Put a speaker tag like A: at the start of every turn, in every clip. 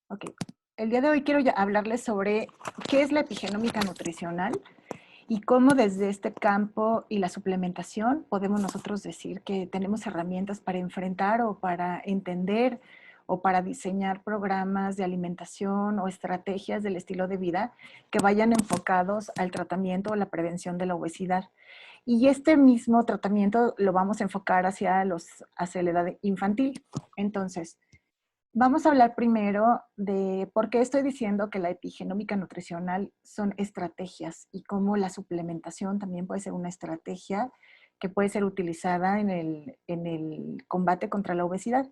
A: Ok, el día de hoy quiero hablarles sobre qué es la epigenómica nutricional y cómo desde este campo y la suplementación podemos nosotros decir que tenemos herramientas para enfrentar o para entender o para diseñar programas de alimentación o estrategias del estilo de vida que vayan enfocados al tratamiento o la prevención de la obesidad. Y este mismo tratamiento lo vamos a enfocar hacia la edad infantil. Entonces, vamos a hablar primero de por qué estoy diciendo que la epigenómica nutricional son estrategias y cómo la suplementación también puede ser una estrategia que puede ser utilizada en el combate contra la obesidad.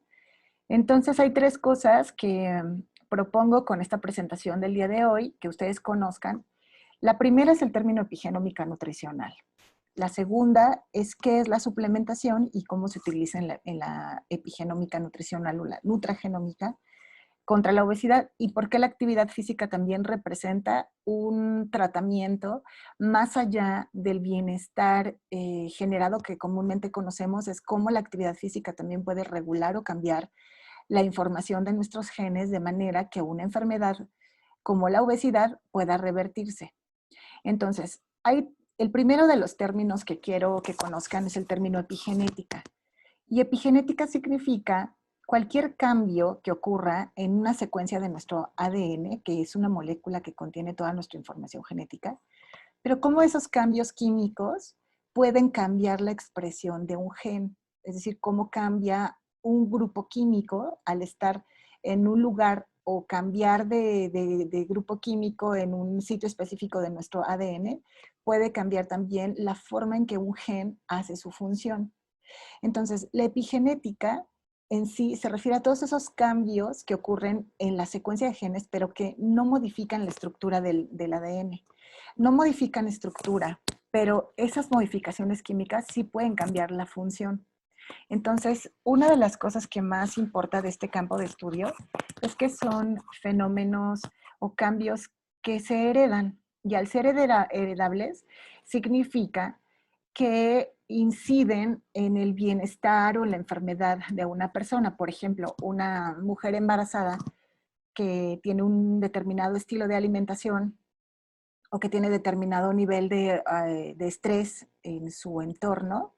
A: Entonces hay tres cosas que propongo con esta presentación del día de hoy que ustedes conozcan. La primera es el término epigenómica nutricional. La segunda es qué es la suplementación y cómo se utiliza en la epigenómica nutricional o la nutragenómica contra la obesidad y por qué la actividad física también representa un tratamiento más allá del bienestar generado que comúnmente conocemos, es cómo la actividad física también puede regular o cambiar la información de nuestros genes de manera que una enfermedad como la obesidad pueda revertirse. Entonces, el primero de los términos que quiero que conozcan es el término epigenética. Y epigenética significa cualquier cambio que ocurra en una secuencia de nuestro ADN, que es una molécula que contiene toda nuestra información genética, pero cómo esos cambios químicos pueden cambiar la expresión de un gen, es decir, cómo cambia un grupo químico al estar en un lugar o cambiar de grupo químico en un sitio específico de nuestro ADN, puede cambiar también la forma en que un gen hace su función. Entonces, la epigenética en sí se refiere a todos esos cambios que ocurren en la secuencia de genes, pero que no modifican la estructura del ADN. No modifican estructura, pero esas modificaciones químicas sí pueden cambiar la función. Entonces, una de las cosas que más importa de este campo de estudio es que son fenómenos o cambios que se heredan. Y al ser heredables, significa que inciden en el bienestar o la enfermedad de una persona. Por ejemplo, una mujer embarazada que tiene un determinado estilo de alimentación o que tiene determinado nivel de estrés en su entorno,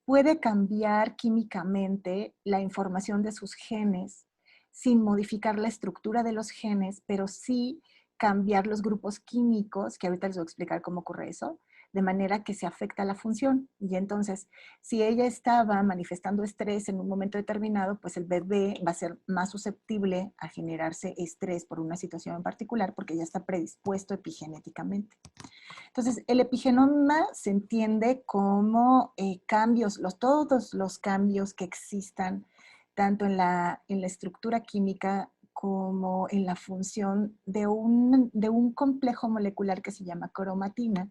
A: puede cambiar químicamente la información de sus genes sin modificar la estructura de los genes, pero sí cambiar los grupos químicos, que ahorita les voy a explicar cómo ocurre eso, de manera que se afecta la función. Y entonces, si ella estaba manifestando estrés en un momento determinado, pues el bebé va a ser más susceptible a generarse estrés por una situación en particular porque ya está predispuesto epigenéticamente. Entonces, el epigenoma se entiende como cambios, todos los cambios que existan, tanto en la estructura química como en la función de un complejo molecular que se llama cromatina,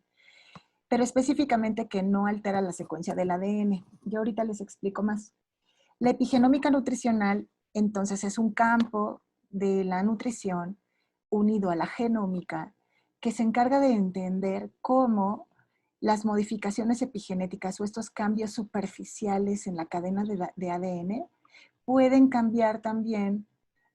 A: pero específicamente que no altera la secuencia del ADN. Yo ahorita les explico más. La epigenómica nutricional, entonces, es un campo de la nutrición unido a la genómica que se encarga de entender cómo las modificaciones epigenéticas o estos cambios superficiales en la cadena de ADN pueden cambiar también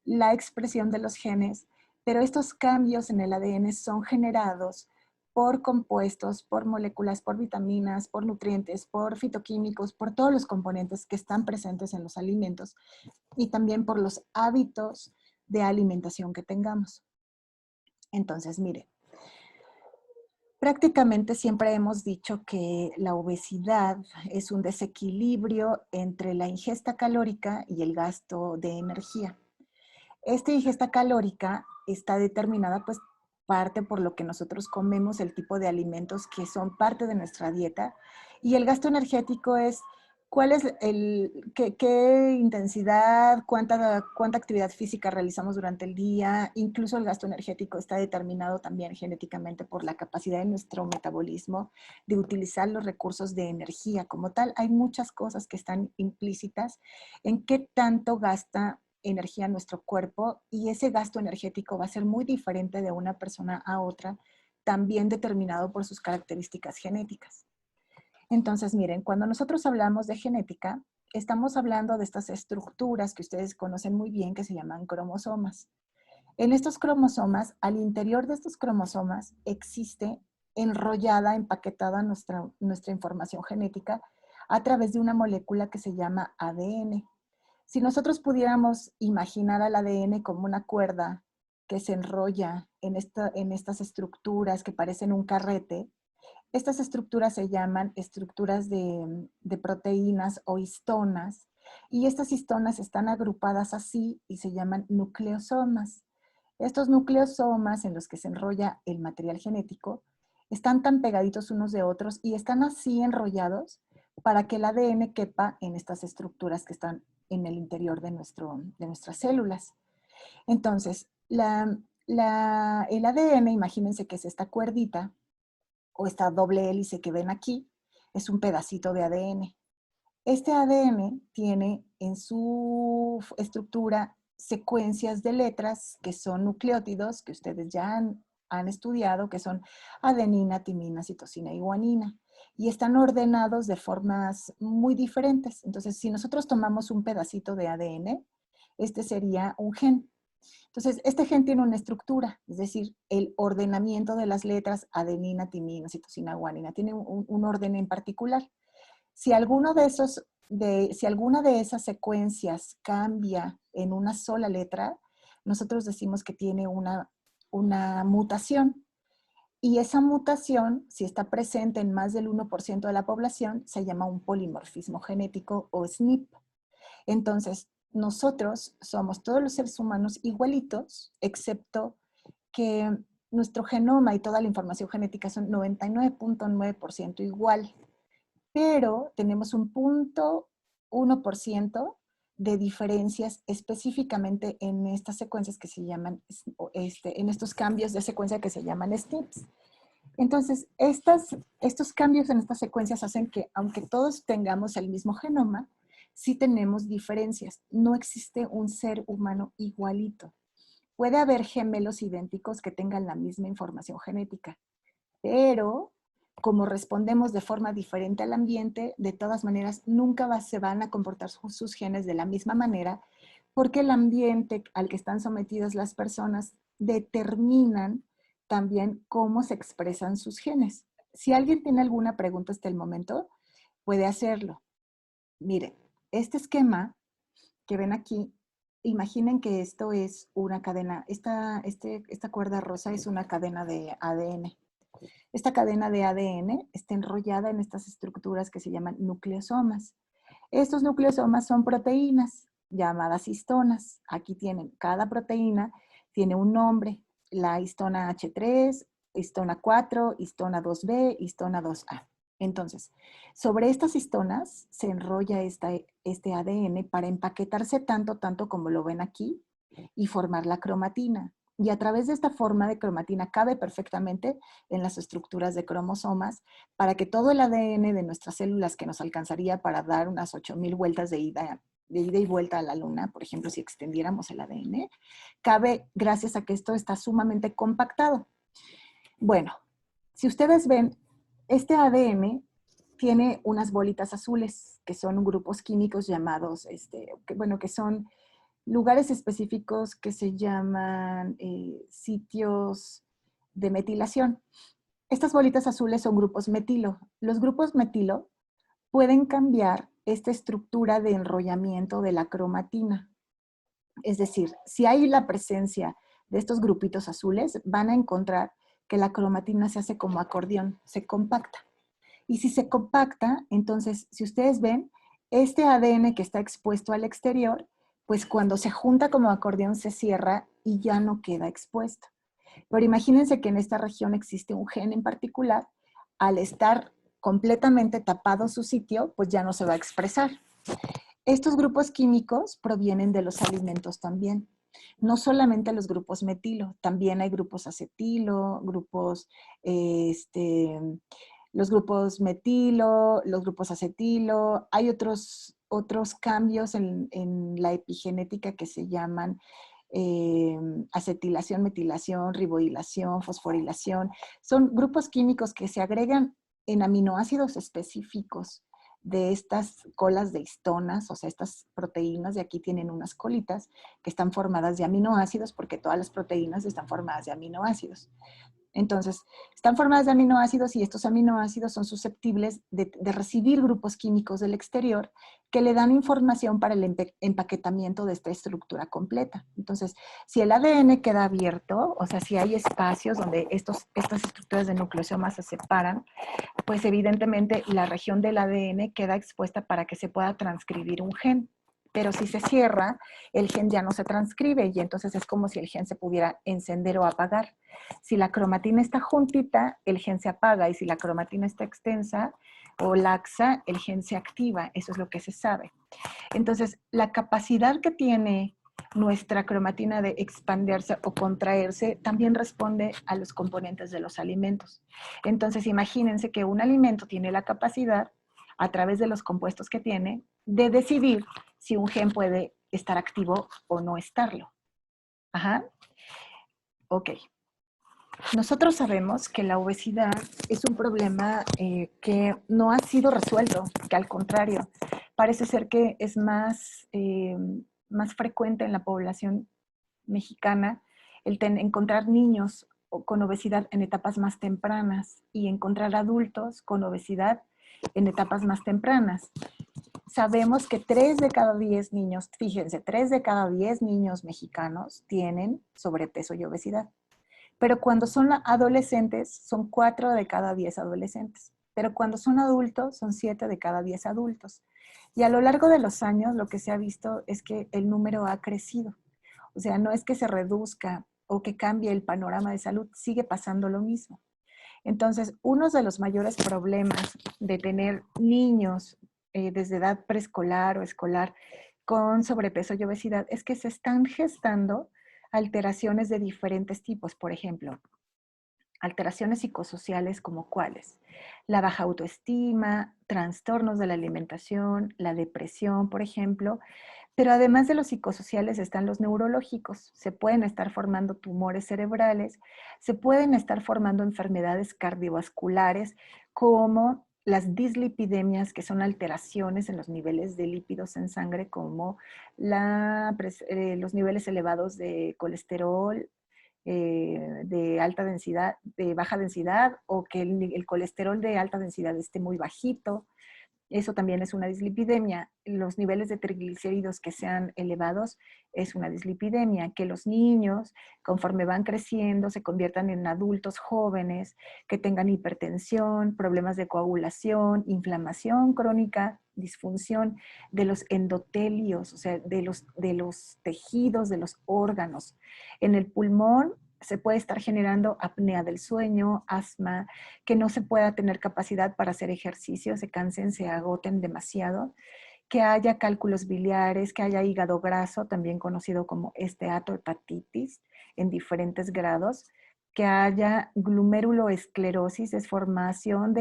A: la expresión de los genes, pero estos cambios en el ADN son generados por compuestos, por moléculas, por vitaminas, por nutrientes, por fitoquímicos, por todos los componentes que están presentes en los alimentos y también por los hábitos de alimentación que tengamos. Entonces, mire, prácticamente siempre hemos dicho que la obesidad es un desequilibrio entre la ingesta calórica y el gasto de energía. Esta ingesta calórica está determinada pues parte por lo que nosotros comemos, el tipo de alimentos que son parte de nuestra dieta. Y el gasto energético es cuál es qué intensidad, cuánta actividad física realizamos durante el día. Incluso el gasto energético está determinado también genéticamente por la capacidad de nuestro metabolismo de utilizar los recursos de energía como tal. Hay muchas cosas que están implícitas en qué tanto gasta energía en nuestro cuerpo y ese gasto energético va a ser muy diferente de una persona a otra, también determinado por sus características genéticas. Entonces, miren, cuando nosotros hablamos de genética, estamos hablando de estas estructuras que ustedes conocen muy bien que se llaman cromosomas. En estos cromosomas, al interior de estos cromosomas, existe enrollada, empaquetada nuestra información genética a través de una molécula que se llama ADN. Si nosotros pudiéramos imaginar al ADN como una cuerda que se enrolla en estas estructuras que parecen un carrete, estas estructuras se llaman estructuras de proteínas o histonas, y estas histonas están agrupadas así y se llaman nucleosomas. Estos nucleosomas en los que se enrolla el material genético están tan pegaditos unos de otros y están así enrollados para que el ADN quepa en estas estructuras que están en el interior de nuestras células. Entonces, el ADN, imagínense que es esta cuerdita o esta doble hélice que ven aquí, es un pedacito de ADN. Este ADN tiene en su estructura secuencias de letras que son nucleótidos, que ustedes ya han estudiado, que son adenina, timina, citosina y guanina. Y están ordenados de formas muy diferentes. Entonces, si nosotros tomamos un pedacito de ADN, este sería un gen. Entonces, este gen tiene una estructura, es decir, el ordenamiento de las letras adenina, timina, citosina, guanina, tiene un orden en particular. Si alguno de esos, si alguna de esas secuencias cambia en una sola letra, nosotros decimos que tiene una mutación. Y esa mutación, si está presente en más del 1% de la población, se llama un polimorfismo genético o SNP. Entonces, nosotros somos todos los seres humanos igualitos, excepto que nuestro genoma y toda la información genética son 99.9% igual, pero tenemos un 0.1% de diferencias específicamente en estas secuencias que se llaman, en estos cambios de secuencia que se llaman SNPs. Entonces, estos cambios en estas secuencias hacen que, aunque todos tengamos el mismo genoma, sí tenemos diferencias. No existe un ser humano igualito. Puede haber gemelos idénticos que tengan la misma información genética, pero como respondemos de forma diferente al ambiente, de todas maneras nunca se van a comportar sus genes de la misma manera, porque el ambiente al que están sometidas las personas determinan también cómo se expresan sus genes. Si alguien tiene alguna pregunta hasta el momento, puede hacerlo. Miren, este esquema que ven aquí, imaginen que esto es una cadena, esta cuerda rosa es una cadena de ADN. Esta cadena de ADN está enrollada en estas estructuras que se llaman nucleosomas. Estos nucleosomas son proteínas llamadas histonas. Aquí tienen, cada proteína tiene un nombre. La histona H3, histona 4, histona 2B, histona 2A. Entonces, sobre estas histonas se enrolla este ADN para empaquetarse tanto como lo ven aquí y formar la cromatina. Y a través de esta forma de cromatina cabe perfectamente en las estructuras de cromosomas para que todo el ADN de nuestras células que nos alcanzaría para dar unas 8,000 vueltas de ida y vuelta a la luna, por ejemplo, si extendiéramos el ADN, cabe gracias a que esto está sumamente compactado. Bueno, si ustedes ven, este ADN tiene unas bolitas azules que son grupos químicos llamados, que son lugares específicos que se llaman sitios de metilación. Estas bolitas azules son grupos metilo. Los grupos metilo pueden cambiar esta estructura de enrollamiento de la cromatina. Es decir, si hay la presencia de estos grupitos azules, van a encontrar que la cromatina se hace como acordeón, se compacta. Y si se compacta, entonces, si ustedes ven, este ADN que está expuesto al exterior, pues cuando se junta como acordeón se cierra y ya no queda expuesto. Pero imagínense que en esta región existe un gen en particular, al estar completamente tapado su sitio, pues ya no se va a expresar. Estos grupos químicos provienen de los alimentos también. No solamente los grupos metilo, también hay grupos acetilo, los grupos metilo, los grupos acetilo. Hay otros cambios en la epigenética que se llaman acetilación, metilación, ribodilación, fosforilación. Son grupos químicos que se agregan en aminoácidos específicos de estas colas de histonas, o sea, estas proteínas de aquí tienen unas colitas que están formadas de aminoácidos, porque todas las proteínas están formadas de aminoácidos. Entonces, están formadas de aminoácidos y estos aminoácidos son susceptibles de recibir grupos químicos del exterior que le dan información para el empaquetamiento de esta estructura completa. Entonces, si el ADN queda abierto, o sea, si hay espacios donde estas estructuras de nucleosomas se separan, pues evidentemente la región del ADN queda expuesta para que se pueda transcribir un gen. Pero si se cierra, el gen ya no se transcribe y entonces es como si el gen se pudiera encender o apagar. Si la cromatina está juntita, el gen se apaga, y si la cromatina está extensa o laxa, el gen se activa. Eso es lo que se sabe. Entonces, la capacidad que tiene nuestra cromatina de expandirse o contraerse también responde a los componentes de los alimentos. Entonces, imagínense que un alimento tiene la capacidad, a través de los compuestos que tiene, de decidir si un gen puede estar activo o no estarlo. Ajá. Ok. Nosotros sabemos que la obesidad es un problema que no ha sido resuelto, que al contrario, parece ser que es más frecuente en la población mexicana el encontrar niños con obesidad en etapas más tempranas y encontrar adultos con obesidad en etapas más tempranas. Sabemos que 3 de cada 10 niños, fíjense, 3 de cada 10 niños mexicanos tienen sobrepeso y obesidad. Pero cuando son adolescentes, son 4 de cada 10 adolescentes. Pero cuando son adultos, son 7 de cada 10 adultos. Y a lo largo de los años, lo que se ha visto es que el número ha crecido. O sea, no es que se reduzca o que cambie el panorama de salud, sigue pasando lo mismo. Entonces, uno de los mayores problemas de tener niños desde edad preescolar o escolar con sobrepeso y obesidad es que se están gestando alteraciones de diferentes tipos. Por ejemplo, alteraciones psicosociales como cuáles: la baja autoestima, trastornos de la alimentación, la depresión, por ejemplo. Pero además de los psicosociales están los neurológicos. Se pueden estar formando tumores cerebrales, se pueden estar formando enfermedades cardiovasculares como las dislipidemias, que son alteraciones en los niveles de lípidos en sangre, como los niveles elevados de colesterol, de alta densidad, de baja densidad, o que el colesterol de alta densidad esté muy bajito. Eso también es una dislipidemia. Los niveles de triglicéridos que sean elevados es una dislipidemia. Que los niños, conforme van creciendo, se conviertan en adultos jóvenes, que tengan hipertensión, problemas de coagulación, inflamación crónica, disfunción de los endotelios, o sea, de los tejidos, de los órganos. En el pulmón se puede estar generando apnea del sueño, asma, que no se pueda tener capacidad para hacer ejercicio, se cansen, se agoten demasiado, que haya cálculos biliares, que haya hígado graso, también conocido como esteatohepatitis, en diferentes grados, que haya glomeruloesclerosis, es formación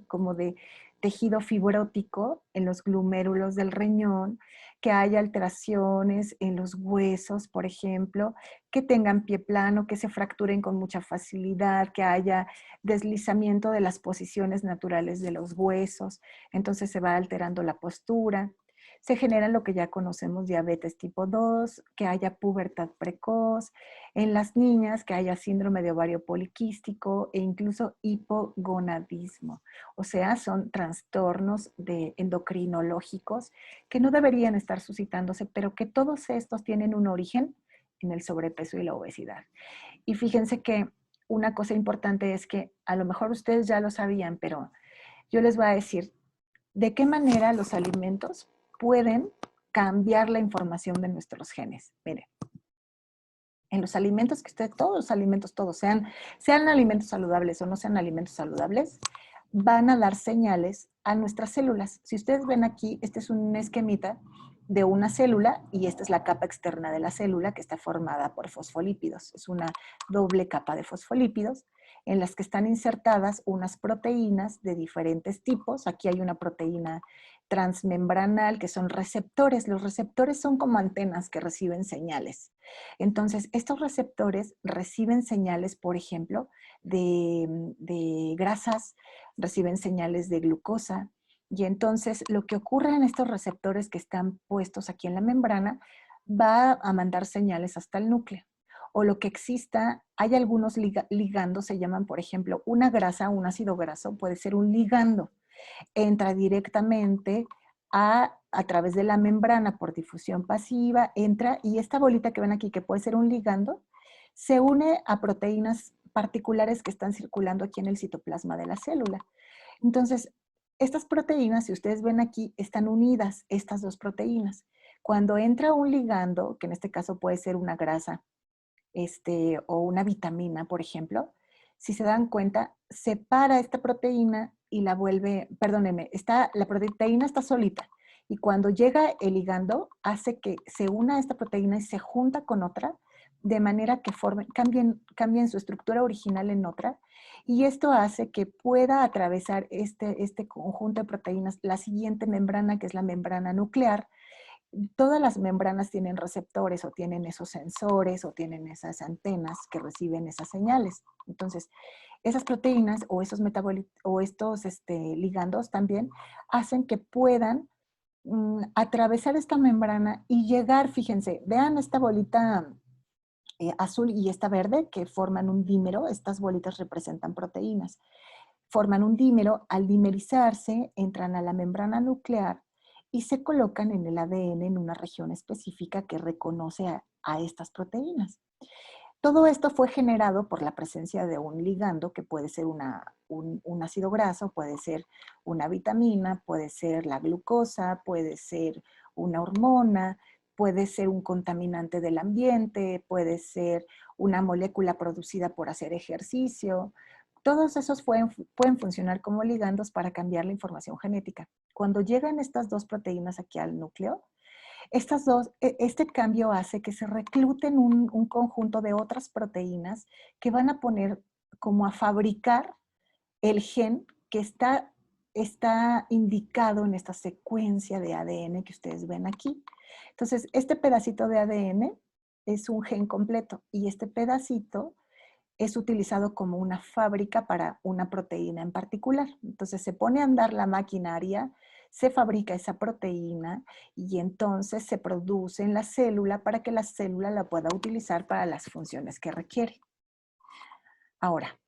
A: como de tejido fibrótico en los glomérulos del riñón, que haya alteraciones en los huesos, por ejemplo, que tengan pie plano, que se fracturen con mucha facilidad, que haya deslizamiento de las posiciones naturales de los huesos, entonces se va alterando la postura. Se genera lo que ya conocemos, diabetes tipo 2, que haya pubertad precoz, en las niñas que haya síndrome de ovario poliquístico e incluso hipogonadismo. O sea, son trastornos endocrinológicos que no deberían estar suscitándose, pero que todos estos tienen un origen en el sobrepeso y la obesidad. Y fíjense que una cosa importante es que a lo mejor ustedes ya lo sabían, pero yo les voy a decir de qué manera los alimentos pueden cambiar la información de nuestros genes. Miren, en los alimentos que todos los alimentos, todos, sean alimentos saludables o no sean alimentos saludables, van a dar señales a nuestras células. Si ustedes ven aquí, este es un esquemita de una célula y esta es la capa externa de la célula, que está formada por fosfolípidos. Es una doble capa de fosfolípidos en las que están insertadas unas proteínas de diferentes tipos. Aquí hay una proteína transmembranal, que son receptores. Los receptores son como antenas que reciben señales. Entonces, estos receptores reciben señales, por ejemplo, de grasas, reciben señales de glucosa, Y entonces lo que ocurre en estos receptores que están puestos aquí en la membrana va a mandar señales hasta el núcleo. O lo que exista, hay algunos ligandos, se llaman, por ejemplo, una grasa, un ácido graso, puede ser un ligando. Entra directamente a través de la membrana por difusión pasiva, entra y esta bolita que ven aquí, que puede ser un ligando, se une a proteínas particulares que están circulando aquí en el citoplasma de la célula. Entonces, estas proteínas, si ustedes ven aquí, están unidas, estas dos proteínas. Cuando entra un ligando, que en este caso puede ser una grasa o una vitamina, por ejemplo, si se dan cuenta, separa esta proteína y la vuelve, perdónenme, la proteína está solita. Y cuando llega el ligando, hace que se una a esta proteína y se junta con otra, de manera que cambien su estructura original en otra. Y esto hace que pueda atravesar este conjunto de proteínas la siguiente membrana, que es la membrana nuclear. Todas las membranas tienen receptores o tienen esos sensores o tienen esas antenas que reciben esas señales. Entonces, esas proteínas o esos o estos ligandos también hacen que puedan atravesar esta membrana y llegar, fíjense, vean esta bolita azul y esta verde que forman un dímero. Estas bolitas representan proteínas. Forman un dímero, al dimerizarse entran a la membrana nuclear y se colocan en el ADN en una región específica que reconoce a estas proteínas. Todo esto fue generado por la presencia de un ligando que puede ser un ácido graso, puede ser una vitamina, puede ser la glucosa, puede ser una hormona, puede ser un contaminante del ambiente, puede ser una molécula producida por hacer ejercicio. Todos esos pueden funcionar como ligandos para cambiar la información genética. Cuando llegan estas dos proteínas aquí al núcleo, este cambio hace que se recluten un conjunto de otras proteínas que van a poner como a fabricar el gen que está indicado en esta secuencia de ADN que ustedes ven aquí. Entonces, este pedacito de ADN es un gen completo y este pedacito es utilizado como una fábrica para una proteína en particular. Entonces se pone a andar la maquinaria, se fabrica esa proteína y entonces se produce en la célula para que la célula la pueda utilizar para las funciones que requiere. Ahora,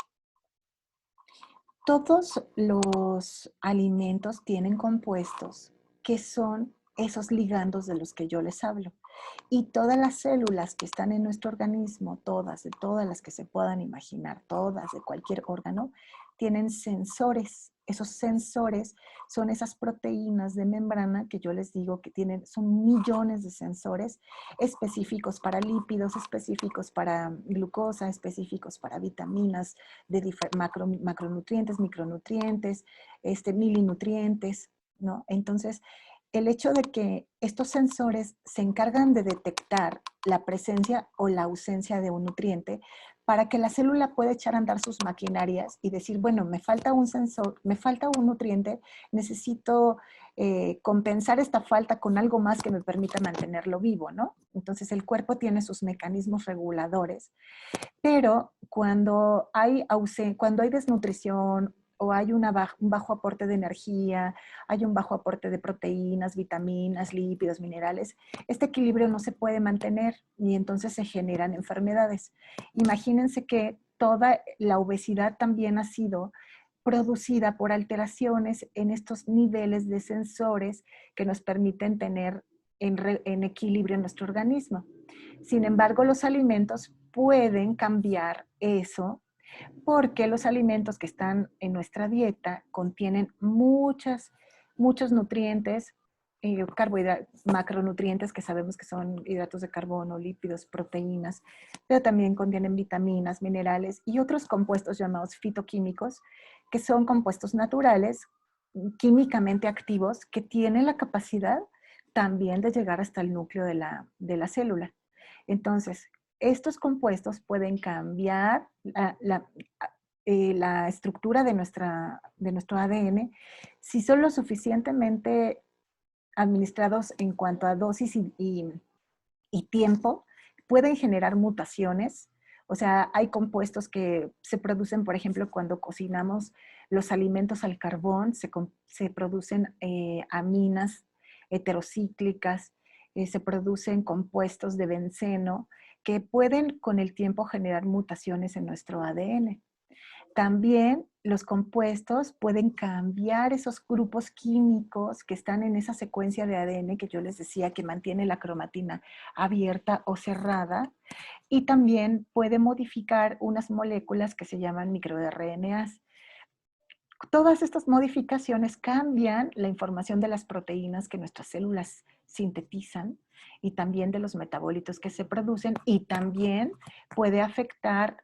A: todos los alimentos tienen compuestos que son esos ligandos de los que yo les hablo. Y todas las células que están en nuestro organismo, todas, de todas las que se puedan imaginar, todas, de cualquier órgano, tienen sensores. Esos sensores son esas proteínas de membrana que yo les digo que son millones de sensores específicos para lípidos, específicos para glucosa, específicos para vitaminas, de macronutrientes, micronutrientes, milinutrientes, ¿no? Entonces, el hecho de que estos sensores se encargan de detectar la presencia o la ausencia de un nutriente para que la célula pueda echar a andar sus maquinarias y decir, bueno, me falta un sensor, me falta un nutriente, necesito compensar esta falta con algo más que me permita mantenerlo vivo, ¿no? Entonces el cuerpo tiene sus mecanismos reguladores, pero cuando hay desnutrición o hay un bajo aporte de energía, hay un bajo aporte de proteínas, vitaminas, lípidos, minerales, este equilibrio no se puede mantener y entonces se generan enfermedades. Imagínense que toda la obesidad también ha sido producida por alteraciones en estos niveles de sensores que nos permiten tener en equilibrio nuestro organismo. Sin embargo, los alimentos pueden cambiar eso porque los alimentos que están en nuestra dieta contienen muchos nutrientes, macronutrientes que sabemos que son hidratos de carbono, lípidos, proteínas, pero también contienen vitaminas, minerales y otros compuestos llamados fitoquímicos, que son compuestos naturales, químicamente activos, que tienen la capacidad también de llegar hasta el núcleo de la célula. Entonces, estos compuestos pueden cambiar la estructura de nuestro ADN si son lo suficientemente administrados en cuanto a dosis y tiempo, pueden generar mutaciones O sea, hay compuestos que se producen, por ejemplo, cuando cocinamos los alimentos al carbón, se producen aminas heterocíclicas, se producen compuestos de benceno que pueden con el tiempo generar mutaciones en nuestro ADN. También los compuestos pueden cambiar esos grupos químicos que están en esa secuencia de ADN que yo les decía que mantiene la cromatina abierta o cerrada, y también puede modificar unas moléculas que se llaman microRNAs. Todas estas modificaciones cambian la información de las proteínas que nuestras células sintetizan y también de los metabolitos que se producen, y también puede afectar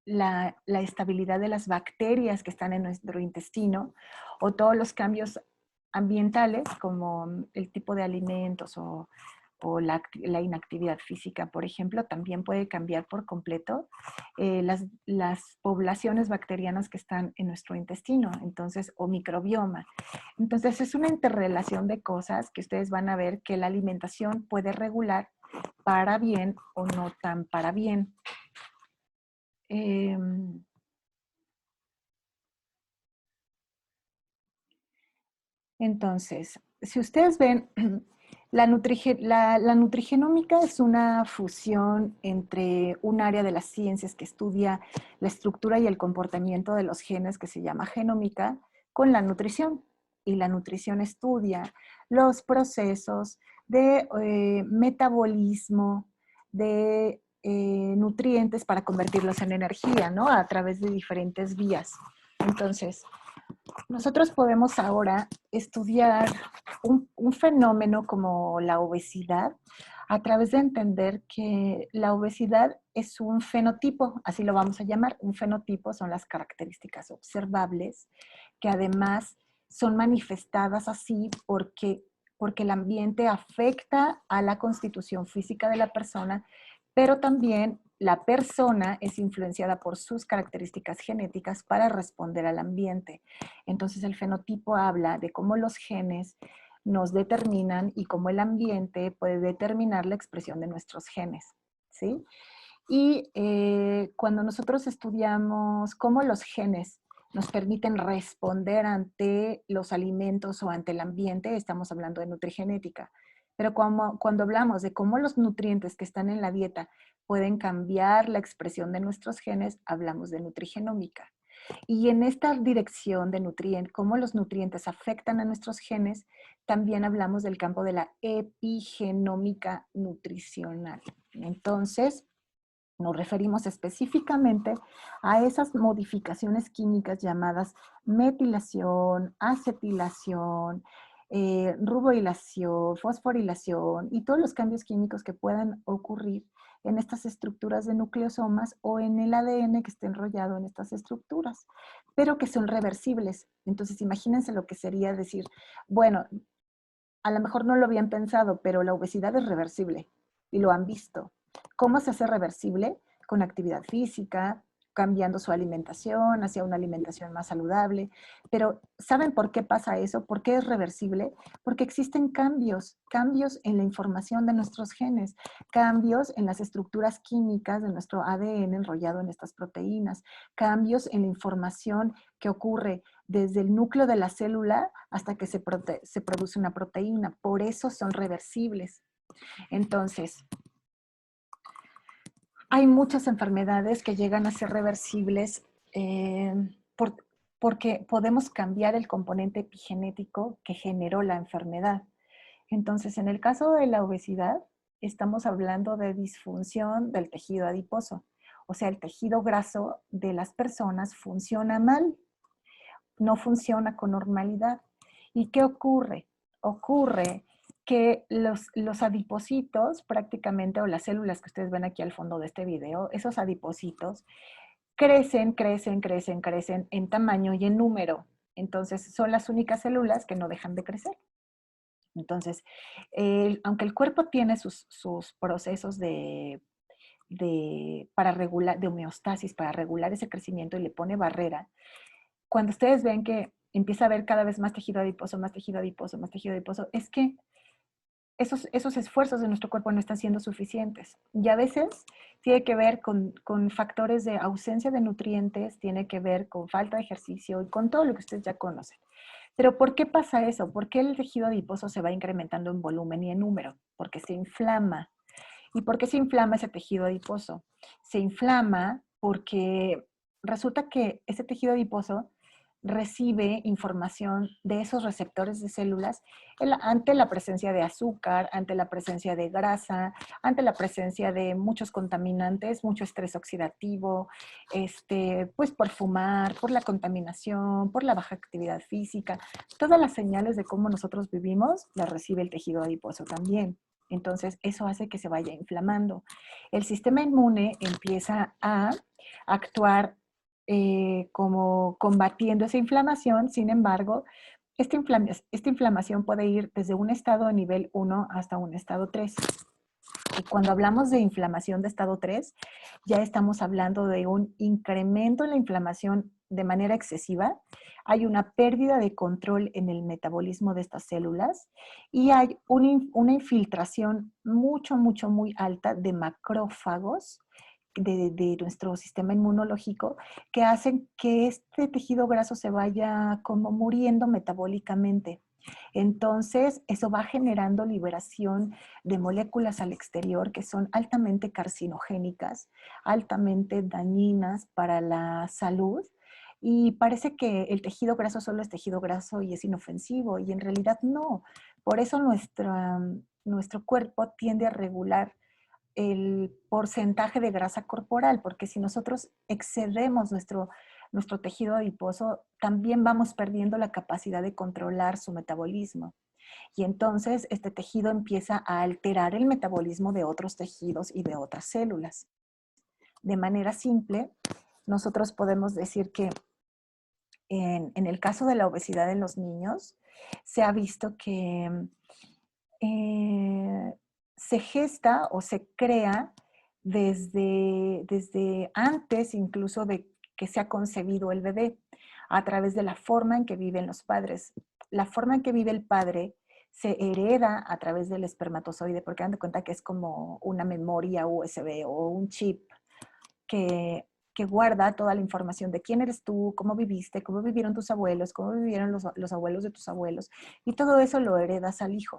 A: la estabilidad de las bacterias que están en nuestro intestino, o todos los cambios ambientales como el tipo de alimentos o la inactividad física, por ejemplo, también puede cambiar por completo las poblaciones bacterianas que están en nuestro intestino, entonces, o microbioma. Entonces, es una interrelación de cosas que ustedes van a ver que la alimentación puede regular para bien o no tan para bien. Entonces, si ustedes ven, la nutrigenómica es una fusión entre un área de las ciencias que estudia la estructura y el comportamiento de los genes, que se llama genómica, con la nutrición. Y la nutrición estudia los procesos de metabolismo de nutrientes para convertirlos en energía, ¿no? A través de diferentes vías. Entonces, nosotros podemos ahora estudiar un fenómeno como la obesidad a través de entender que la obesidad es un fenotipo, así lo vamos a llamar. Un fenotipo son las características observables que además son manifestadas así porque el ambiente afecta a la constitución física de la persona, pero también la persona es influenciada por sus características genéticas para responder al ambiente. Entonces el fenotipo habla de cómo los genes nos determinan y cómo el ambiente puede determinar la expresión de nuestros genes, ¿sí? Y cuando nosotros estudiamos cómo los genes nos permiten responder ante los alimentos o ante el ambiente, estamos hablando de nutrigenética. Pero cuando hablamos de cómo los nutrientes que están en la dieta pueden cambiar la expresión de nuestros genes, hablamos de nutrigenómica. Y en esta dirección de nutrientes, cómo los nutrientes afectan a nuestros genes, también hablamos del campo de la epigenómica nutricional. Entonces, nos referimos específicamente a esas modificaciones químicas llamadas metilación, acetilación, rubohilación, fosforilación y todos los cambios químicos que puedan ocurrir en estas estructuras de nucleosomas o en el ADN que esté enrollado en estas estructuras, pero que son reversibles. Entonces, imagínense lo que sería decir, bueno, a lo mejor no lo habían pensado, pero la obesidad es reversible y lo han visto. ¿Cómo se hace reversible? Con actividad física, cambiando su alimentación hacia una alimentación más saludable. Pero ¿saben por qué pasa eso? ¿Por qué es reversible? Porque existen cambios en la información de nuestros genes, cambios en las estructuras químicas de nuestro ADN enrollado en estas proteínas, cambios en la información que ocurre desde el núcleo de la célula hasta que se produce una proteína. Por eso son reversibles. Entonces, hay muchas enfermedades que llegan a ser reversibles porque podemos cambiar el componente epigenético que generó la enfermedad. Entonces, en el caso de la obesidad, estamos hablando de disfunción del tejido adiposo. O sea, el tejido graso de las personas funciona mal, no funciona con normalidad. ¿Y qué ocurre? Ocurre que los adipocitos prácticamente, o las células que ustedes ven aquí al fondo de este video, esos adipocitos crecen, crecen, crecen, crecen en tamaño y en número. Entonces son las únicas células que no dejan de crecer. Entonces, aunque el cuerpo tiene sus procesos para regular, de homeostasis, para regular ese crecimiento y le pone barrera, cuando ustedes ven que empieza a haber cada vez más tejido adiposo, más tejido adiposo, más tejido adiposo, es que esos esfuerzos de nuestro cuerpo no están siendo suficientes. Y a veces tiene que ver con factores de ausencia de nutrientes, tiene que ver con falta de ejercicio y con todo lo que ustedes ya conocen. Pero ¿por qué pasa eso? ¿Por qué el tejido adiposo se va incrementando en volumen y en número? Porque se inflama. ¿Y por qué se inflama ese tejido adiposo? Se inflama porque resulta que ese tejido adiposo recibe información de esos receptores de células ante la presencia de azúcar, ante la presencia de grasa, ante la presencia de muchos contaminantes, mucho estrés oxidativo, pues por fumar, por la contaminación, por la baja actividad física. Todas las señales de cómo nosotros vivimos las recibe el tejido adiposo también. Entonces, eso hace que se vaya inflamando. El sistema inmune empieza a actuar como combatiendo esa inflamación. Sin embargo, esta inflamación puede ir desde un estado a nivel 1 hasta un estado 3. Y cuando hablamos de inflamación de estado 3, ya estamos hablando de un incremento en la inflamación de manera excesiva, hay una pérdida de control en el metabolismo de estas células y hay una infiltración muy alta de macrófagos de nuestro sistema inmunológico que hacen que este tejido graso se vaya como muriendo metabólicamente. Entonces, eso va generando liberación de moléculas al exterior que son altamente carcinogénicas, altamente dañinas para la salud. Y parece que el tejido graso solo es tejido graso y es inofensivo, y en realidad no. Por eso nuestro cuerpo tiende a regular el porcentaje de grasa corporal, porque si nosotros excedemos nuestro tejido adiposo, también vamos perdiendo la capacidad de controlar su metabolismo. Y entonces este tejido empieza a alterar el metabolismo de otros tejidos y de otras células. De manera simple, nosotros podemos decir que en el caso de la obesidad en los niños, se ha visto que eh, se gesta o se crea desde antes incluso de que se ha concebido el bebé, a través de la forma en que viven los padres. La forma en que vive el padre se hereda a través del espermatozoide, porque dan de cuenta que es como una memoria USB o un chip que guarda toda la información de quién eres tú, cómo viviste, cómo vivieron tus abuelos, cómo vivieron los abuelos de tus abuelos, y todo eso lo heredas al hijo.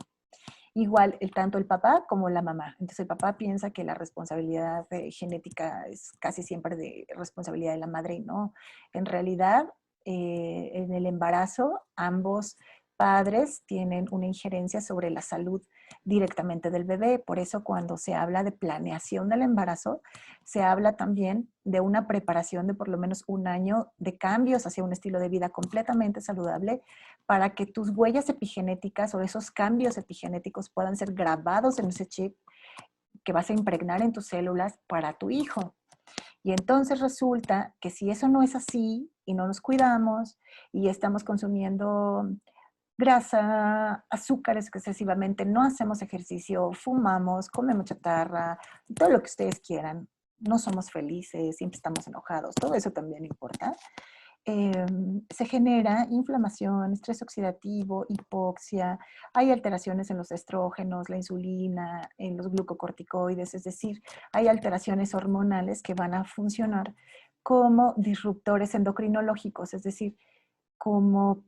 A: Igual, tanto el papá como la mamá. Entonces el papá piensa que la responsabilidad genética es casi siempre de responsabilidad de la madre y no. En realidad, en el embarazo, ambos padres tienen una injerencia sobre la salud directamente del bebé. Por eso cuando se habla de planeación del embarazo, se habla también de una preparación de por lo menos un año de cambios hacia un estilo de vida completamente saludable para que tus huellas epigenéticas o esos cambios epigenéticos puedan ser grabados en ese chip que vas a impregnar en tus células para tu hijo. Y entonces resulta que si eso no es así y no nos cuidamos y estamos consumiendo grasa, azúcares excesivamente, no hacemos ejercicio, fumamos, comemos chatarra, todo lo que ustedes quieran, no somos felices, siempre estamos enojados, todo eso también importa. Se genera inflamación, estrés oxidativo, hipoxia, hay alteraciones en los estrógenos, la insulina, en los glucocorticoides, es decir, hay alteraciones hormonales que van a funcionar como disruptores endocrinológicos, es decir, como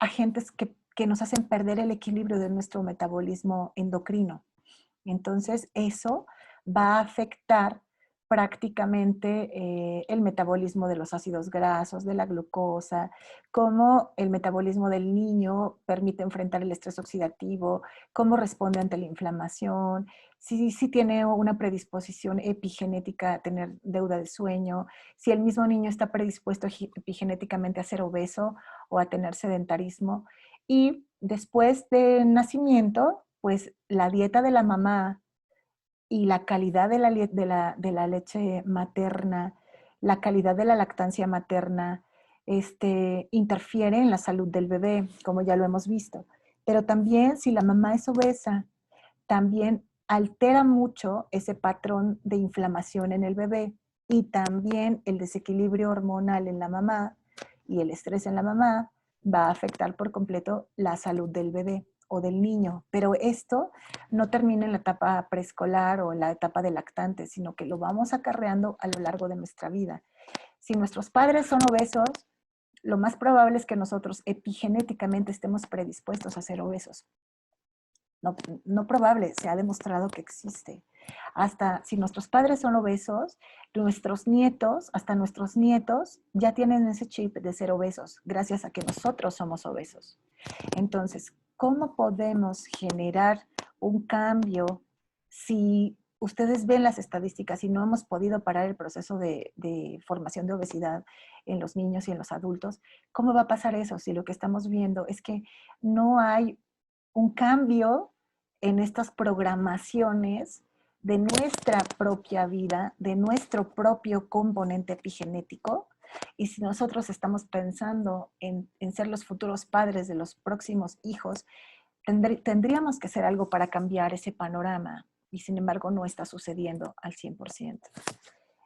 A: agentes que nos hacen perder el equilibrio de nuestro metabolismo endocrino. Entonces, eso va a afectar prácticamente el metabolismo de los ácidos grasos, de la glucosa, cómo el metabolismo del niño permite enfrentar el estrés oxidativo, cómo responde ante la inflamación, si tiene una predisposición epigenética a tener deuda de sueño, si el mismo niño está predispuesto epigenéticamente a ser obeso o a tener sedentarismo. Y después del nacimiento, pues la dieta de la mamá y la calidad de la leche materna, la calidad de la lactancia materna, interfiere en la salud del bebé, como ya lo hemos visto. Pero también si la mamá es obesa, también altera mucho ese patrón de inflamación en el bebé y también el desequilibrio hormonal en la mamá y el estrés en la mamá va a afectar por completo la salud del bebé. o del niño, pero esto no termina en la etapa preescolar o en la etapa de lactante, sino que lo vamos acarreando a lo largo de nuestra vida. Si nuestros padres son obesos, lo más probable es que nosotros epigenéticamente estemos predispuestos a ser obesos. No, no probable, se ha demostrado que existe. Hasta si nuestros padres son obesos, hasta nuestros nietos ya tienen ese chip de ser obesos, gracias a que nosotros somos obesos. Entonces, ¿cómo podemos generar un cambio si ustedes ven las estadísticas y no hemos podido parar el proceso de formación de obesidad en los niños y en los adultos? ¿Cómo va a pasar eso si lo que estamos viendo es que no hay un cambio en estas programaciones de nuestra propia vida, de nuestro propio componente epigenético? Y si nosotros estamos pensando en ser los futuros padres de los próximos hijos, tendríamos que hacer algo para cambiar ese panorama. Y sin embargo no está sucediendo al 100%.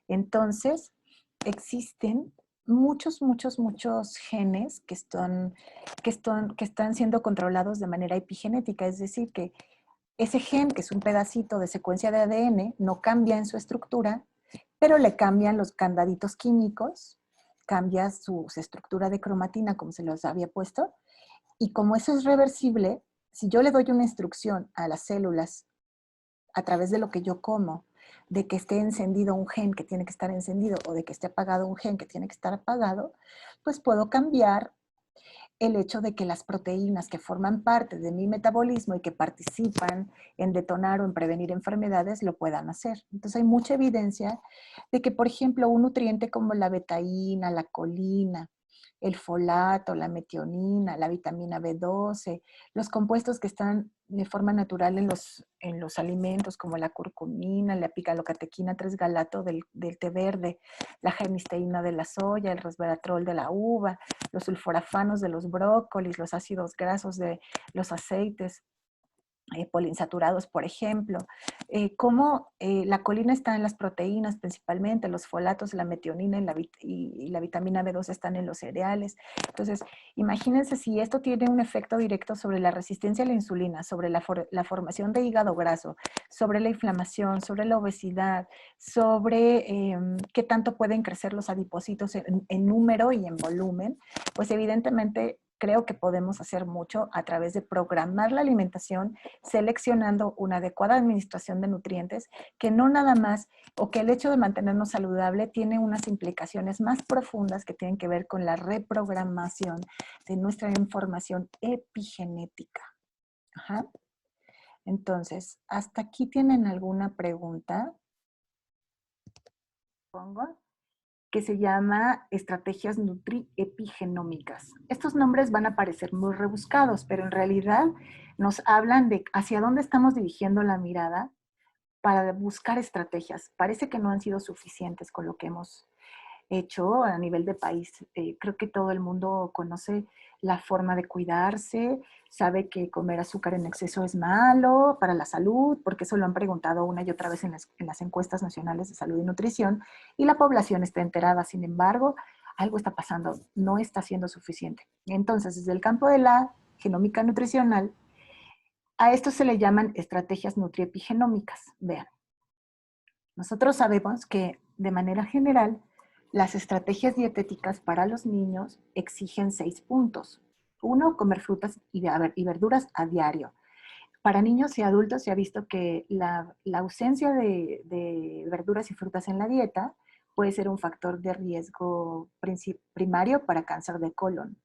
A: Entonces, existen muchos genes que están siendo controlados de manera epigenética. Es decir, que ese gen, que es un pedacito de secuencia de ADN, no cambia en su estructura, pero le cambian los candaditos químicos, cambia su estructura de cromatina, como se los había puesto, y como eso es reversible, si yo le doy una instrucción a las células a través de lo que yo como, de que esté encendido un gen que tiene que estar encendido o de que esté apagado un gen que tiene que estar apagado, pues puedo cambiar el hecho de que las proteínas que forman parte de mi metabolismo y que participan en detonar o en prevenir enfermedades lo puedan hacer. Entonces hay mucha evidencia de que, por ejemplo, un nutriente como la betaína, la colina, el folato, la metionina, la vitamina B12, los compuestos que están de forma natural en los alimentos como la curcumina, la picalocatequina 3-galato del té verde, la genisteína de la soya, el resveratrol de la uva, los sulforafanos de los brócolis, los ácidos grasos de los aceites poliinsaturados, por ejemplo, cómo la colina está en las proteínas principalmente, los folatos, la metionina y la vitamina B2 están en los cereales. Entonces, imagínense si esto tiene un efecto directo sobre la resistencia a la insulina, sobre la formación de hígado graso, sobre la inflamación, sobre la obesidad, sobre qué tanto pueden crecer los adipocitos en número y en volumen, pues evidentemente creo que podemos hacer mucho a través de programar la alimentación, seleccionando una adecuada administración de nutrientes, que no nada más, o que el hecho de mantenernos saludable tiene unas implicaciones más profundas que tienen que ver con la reprogramación de nuestra información epigenética. Ajá. Entonces, ¿hasta aquí tienen alguna pregunta? Pongo que se llama estrategias nutriepigenómicas. Estos nombres van a parecer muy rebuscados, pero en realidad nos hablan de hacia dónde estamos dirigiendo la mirada para buscar estrategias. Parece que no han sido suficientes con lo que hemos hecho a nivel de país. Creo que todo el mundo conoce la forma de cuidarse, sabe que comer azúcar en exceso es malo para la salud, porque eso lo han preguntado una y otra vez en las encuestas nacionales de salud y nutrición, y la población está enterada. Sin embargo, algo está pasando, no está siendo suficiente. Entonces, desde el campo de la genómica nutricional, a esto se le llaman estrategias nutriepigenómicas. Vean, nosotros sabemos que de manera general las estrategias dietéticas para los niños exigen 6 puntos. Uno, comer frutas y verduras a diario. Para niños y adultos se ha visto que la ausencia de verduras y frutas en la dieta puede ser un factor de riesgo primario para cáncer de colon.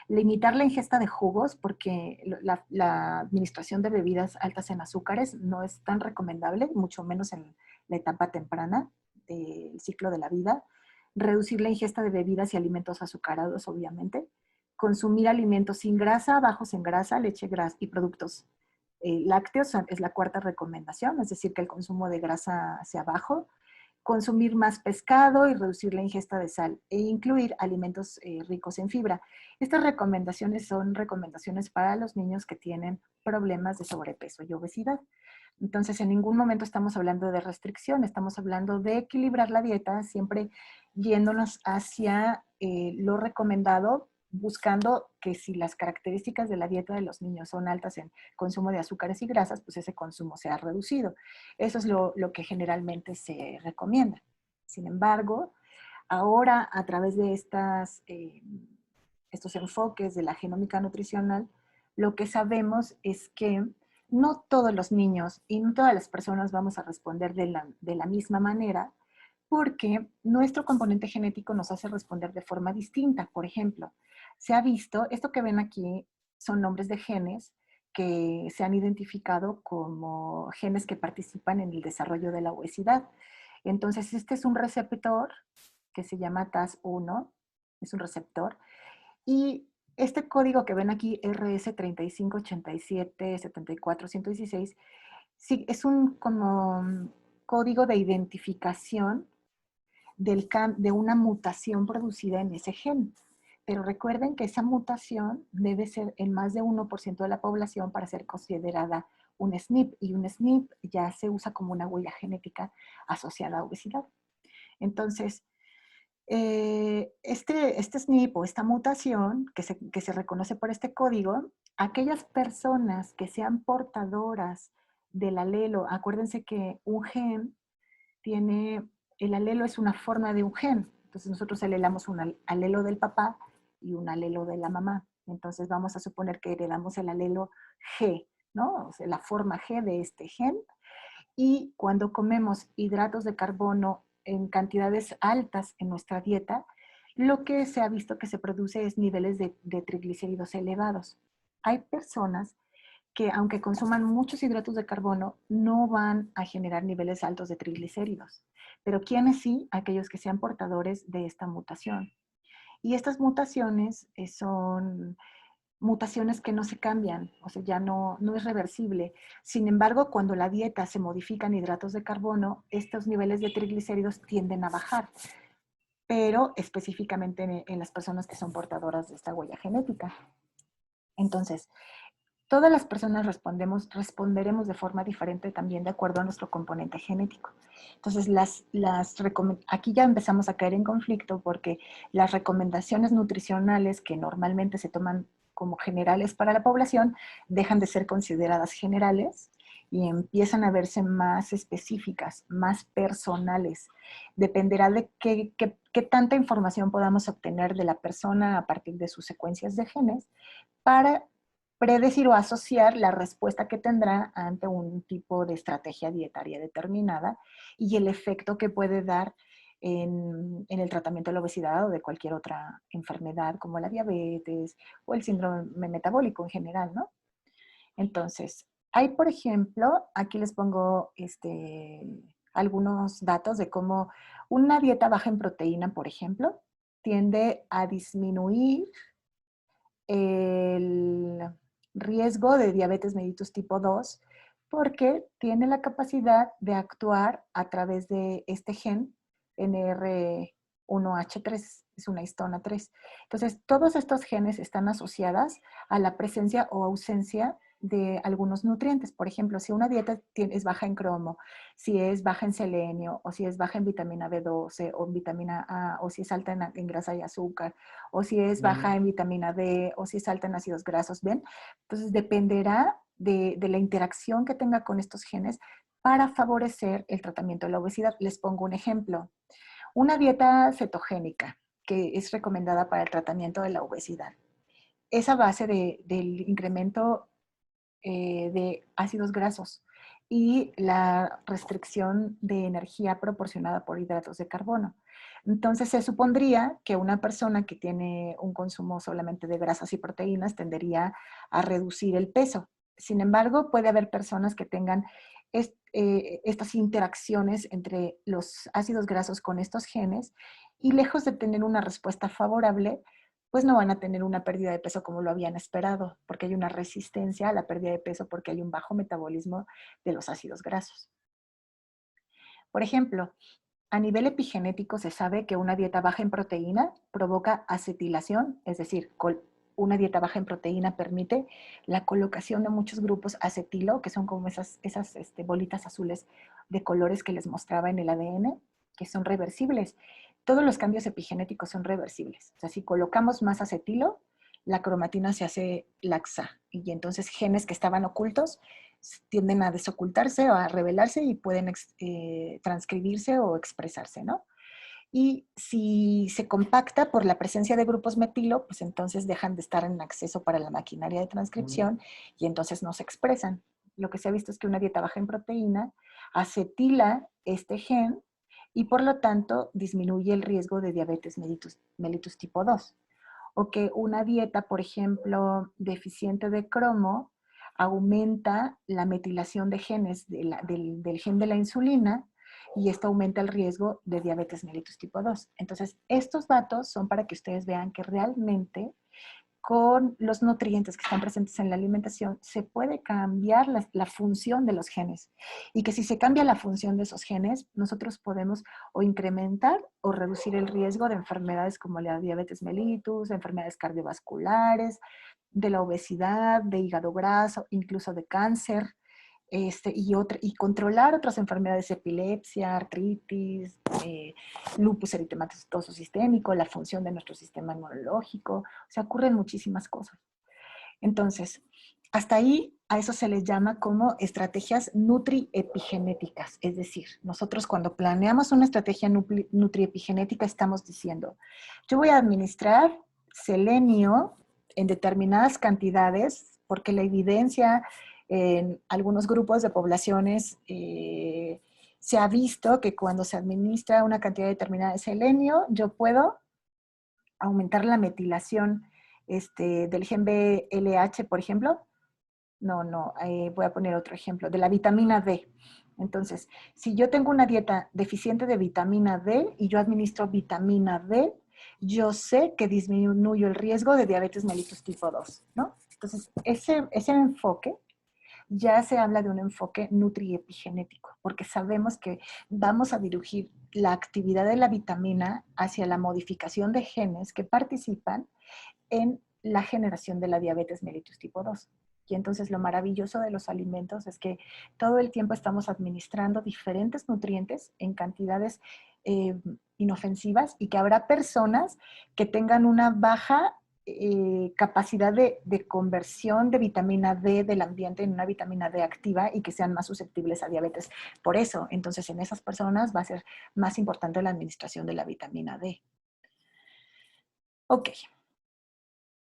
A: Limitar la ingesta de jugos, porque la administración de bebidas altas en azúcares no es tan recomendable, mucho menos en la etapa temprana del ciclo de la vida. Reducir la ingesta de bebidas y alimentos azucarados, obviamente. Consumir alimentos sin grasa, bajos en grasa, leche, grasa y productos lácteos es la cuarta recomendación, es decir, que el consumo de grasa sea bajo. Consumir más pescado y reducir la ingesta de sal e incluir alimentos ricos en fibra. Estas recomendaciones son recomendaciones para los niños que tienen problemas de sobrepeso y obesidad. Entonces, en ningún momento estamos hablando de restricción, estamos hablando de equilibrar la dieta, siempre yéndonos hacia lo recomendado buscando que si las características de la dieta de los niños son altas en consumo de azúcares y grasas, pues ese consumo sea reducido. Eso es lo que generalmente se recomienda. Sin embargo, ahora a través de estos enfoques de la genómica nutricional, lo que sabemos es que no todos los niños y no todas las personas vamos a responder de la misma manera, porque nuestro componente genético nos hace responder de forma distinta. Por ejemplo, se ha visto, esto que ven aquí son nombres de genes que se han identificado como genes que participan en el desarrollo de la obesidad. Entonces, este es un receptor que se llama TAS1, es un receptor, y este código que ven aquí, RS358774-116, sí, es un como código de identificación de una mutación producida en ese gen. Pero recuerden que esa mutación debe ser en más de 1% de la población para ser considerada un SNP, y un SNP ya se usa como una huella genética asociada a obesidad. Entonces, este SNP o esta mutación que se reconoce por este código, aquellas personas que sean portadoras del alelo, acuérdense que un gen tiene, el alelo es una forma de un gen. Entonces nosotros alelamos un alelo del papá y un alelo de la mamá. Entonces vamos a suponer que heredamos el alelo G, ¿no? O sea, la forma G de este gen. Y cuando comemos hidratos de carbono en cantidades altas en nuestra dieta, lo que se ha visto que se produce es niveles de triglicéridos elevados. Hay personas que aunque consuman muchos hidratos de carbono, no van a generar niveles altos de triglicéridos. Pero ¿quiénes sí? Aquellos que sean portadores de esta mutación. Y estas mutaciones son mutaciones que no se cambian, o sea, ya no es reversible. Sin embargo, cuando la dieta se modifica en hidratos de carbono, estos niveles de triglicéridos tienden a bajar, pero específicamente en las personas que son portadoras de esta huella genética. Entonces, todas las personas responderemos de forma diferente también de acuerdo a nuestro componente genético. Entonces, aquí ya empezamos a caer en conflicto porque las recomendaciones nutricionales que normalmente se toman como generales para la población dejan de ser consideradas generales y empiezan a verse más específicas, más personales. Dependerá de qué tanta información podamos obtener de la persona a partir de sus secuencias de genes para predecir o asociar la respuesta que tendrá ante un tipo de estrategia dietaria determinada y el efecto que puede dar en el tratamiento de la obesidad o de cualquier otra enfermedad como la diabetes o el síndrome metabólico en general, ¿no? Entonces, hay, por ejemplo, aquí les pongo algunos datos de cómo una dieta baja en proteína, por ejemplo, tiende a disminuir el riesgo de diabetes mellitus tipo 2 porque tiene la capacidad de actuar a través de este gen NR1H3, es una histona 3. Entonces, todos estos genes están asociadas a la presencia o ausencia de algunos nutrientes. Por ejemplo, si una dieta es baja en cromo, si es baja en selenio, o si es baja en vitamina B12, o en vitamina A, o si es alta en grasa y azúcar, o si es baja en vitamina D, o si es alta en ácidos grasos, ¿ven? Entonces dependerá de la interacción que tenga con estos genes para favorecer el tratamiento de la obesidad. Les pongo un ejemplo. Una dieta cetogénica que es recomendada para el tratamiento de la obesidad. Es a base del incremento de ácidos grasos y la restricción de energía proporcionada por hidratos de carbono. Entonces se supondría que una persona que tiene un consumo solamente de grasas y proteínas tendería a reducir el peso. Sin embargo, puede haber personas que tengan estas interacciones entre los ácidos grasos con estos genes y lejos de tener una respuesta favorable, pues no van a tener una pérdida de peso como lo habían esperado, porque hay una resistencia a la pérdida de peso porque hay un bajo metabolismo de los ácidos grasos. Por ejemplo, a nivel epigenético se sabe que una dieta baja en proteína provoca acetilación, es decir, una dieta baja en proteína permite la colocación de muchos grupos acetilo, que son como esas bolitas azules de colores que les mostraba en el ADN, que son reversibles. todos los cambios epigenéticos son reversibles. O sea, si colocamos más acetilo, la cromatina se hace laxa y entonces genes que estaban ocultos tienden a desocultarse o a revelarse y pueden transcribirse o expresarse, ¿no? Y si se compacta por la presencia de grupos metilo, pues entonces dejan de estar en acceso para la maquinaria de transcripción y entonces no se expresan. Lo que se ha visto es que una dieta baja en proteína acetila este gen y por lo tanto disminuye el riesgo de diabetes mellitus tipo 2. O que una dieta, por ejemplo, deficiente de cromo, aumenta la metilación de genes del gen de la insulina y esto aumenta el riesgo de diabetes mellitus tipo 2. Entonces, estos datos son para que ustedes vean que realmente con los nutrientes que están presentes en la alimentación, se puede cambiar la función de los genes. Y que si se cambia la función de esos genes, nosotros podemos o incrementar o reducir el riesgo de enfermedades como la diabetes mellitus, enfermedades cardiovasculares, de la obesidad, de hígado graso, incluso de cáncer. Y controlar otras enfermedades, epilepsia, artritis, lupus eritematoso sistémico, la función de nuestro sistema inmunológico. O sea, ocurren muchísimas cosas. Entonces, hasta ahí a eso se les llama como estrategias nutriepigenéticas. Es decir, nosotros cuando planeamos una estrategia nutriepigenética estamos diciendo, yo voy a administrar selenio en determinadas cantidades porque la evidencia en algunos grupos de poblaciones se ha visto que cuando se administra una cantidad determinada de selenio, yo puedo aumentar la metilación del gen BLH, por ejemplo. Voy a poner otro ejemplo, de la vitamina D. Entonces, si yo tengo una dieta deficiente de vitamina D y yo administro vitamina D, yo sé que disminuyo el riesgo de diabetes mellitus tipo 2, ¿no? Entonces, ese enfoque ya se habla de un enfoque nutriepigenético, porque sabemos que vamos a dirigir la actividad de la vitamina hacia la modificación de genes que participan en la generación de la diabetes mellitus tipo 2. Y entonces lo maravilloso de los alimentos es que todo el tiempo estamos administrando diferentes nutrientes en cantidades inofensivas y que habrá personas que tengan una baja capacidad de conversión de vitamina D del ambiente en una vitamina D activa y que sean más susceptibles a diabetes. Por eso, entonces en esas personas va a ser más importante la administración de la vitamina D. Ok.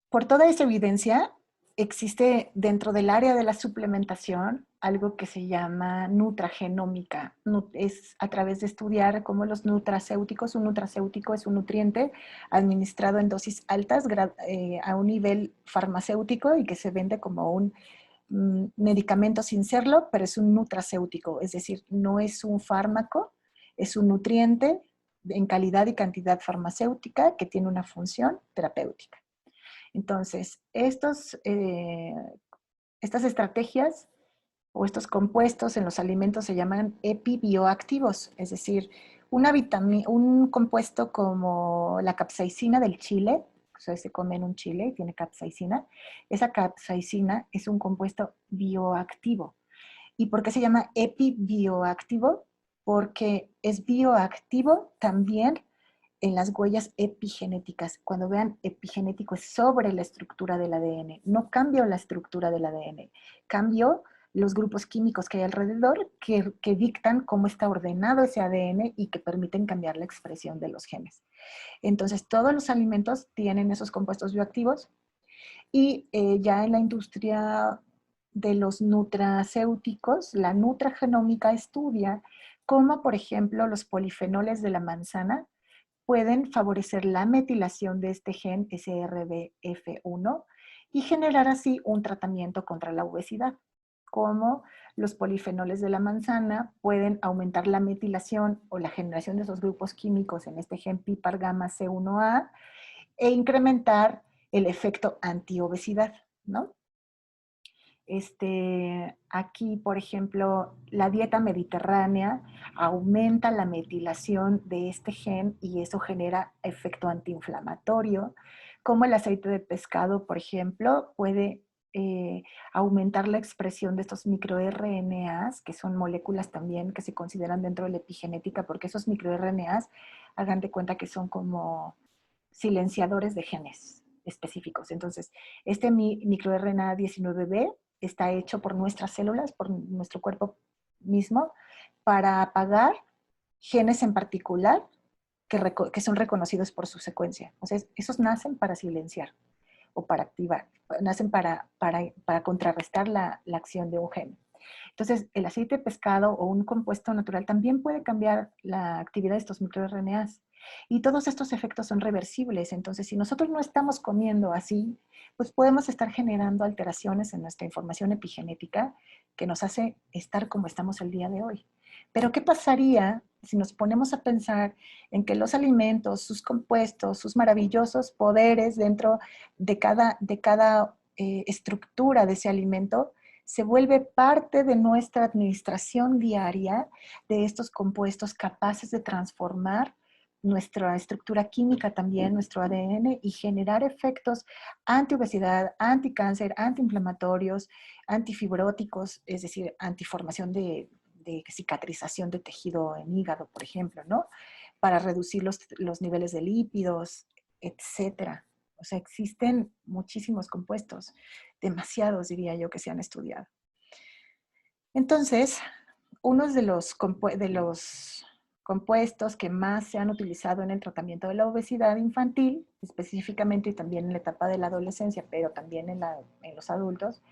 A: Por toda esa evidencia, existe dentro del área de la suplementación algo que se llama nutragenómica. Es a través de estudiar cómo los nutracéuticos, un nutracéutico es un nutriente administrado en dosis altas a un nivel farmacéutico y que se vende como un medicamento sin serlo, pero es un nutracéutico, es decir, no es un fármaco, es un nutriente en calidad y cantidad farmacéutica que tiene una función terapéutica. Entonces, estas estrategias o estos compuestos en los alimentos se llaman epibioactivos, es decir, un compuesto como la capsaicina del chile, o sea, se come en un chile y tiene capsaicina, esa capsaicina es un compuesto bioactivo. ¿Y por qué se llama epibioactivo? Porque es bioactivo también en las huellas epigenéticas. Cuando vean epigenético es sobre la estructura del ADN. No cambio la estructura del ADN, cambio los grupos químicos que hay alrededor que dictan cómo está ordenado ese ADN y que permiten cambiar la expresión de los genes. Entonces, todos los alimentos tienen esos compuestos bioactivos y ya en la industria de los nutracéuticos, la nutragenómica estudia cómo, por ejemplo, los polifenoles de la manzana pueden favorecer la metilación de este gen SRBF1 y generar así un tratamiento contra la obesidad. Como los polifenoles de la manzana pueden aumentar la metilación o la generación de esos grupos químicos en este gen PIPAR gamma C1A e incrementar el efecto antiobesidad, ¿no? Aquí, por ejemplo, la dieta mediterránea aumenta la metilación de este gen y eso genera efecto antiinflamatorio, como el aceite de pescado, por ejemplo, puede aumentar la expresión de estos microRNAs, que son moléculas también que se consideran dentro de la epigenética, porque esos microRNAs, hagan de cuenta que son como silenciadores de genes específicos. Entonces, este microRNA 19B está hecho por nuestras células, por nuestro cuerpo mismo, para apagar genes en particular que son reconocidos por su secuencia. O sea, esos nacen para silenciar o para activar, nacen para contrarrestar la acción de un gen. Entonces, el aceite de pescado o un compuesto natural también puede cambiar la actividad de estos microRNAs. Y todos estos efectos son reversibles. Entonces, si nosotros no estamos comiendo así, pues podemos estar generando alteraciones en nuestra información epigenética que nos hace estar como estamos el día de hoy. Pero, ¿qué pasaría si nos ponemos a pensar en que los alimentos, sus compuestos, sus maravillosos poderes dentro de cada estructura de ese alimento se vuelve parte de nuestra administración diaria de estos compuestos capaces de transformar nuestra estructura química también, nuestro ADN, y generar efectos antiobesidad, anticáncer, antiinflamatorios, antifibróticos, es decir, antiformación de cicatrización de tejido en hígado, por ejemplo, ¿no? Para reducir los niveles de lípidos, etcétera. O sea, existen muchísimos compuestos, demasiados diría yo que se han estudiado. Entonces, uno de los compuestos que más se han utilizado en el tratamiento de la obesidad infantil, específicamente y también en la etapa de la adolescencia, pero también en los adultos,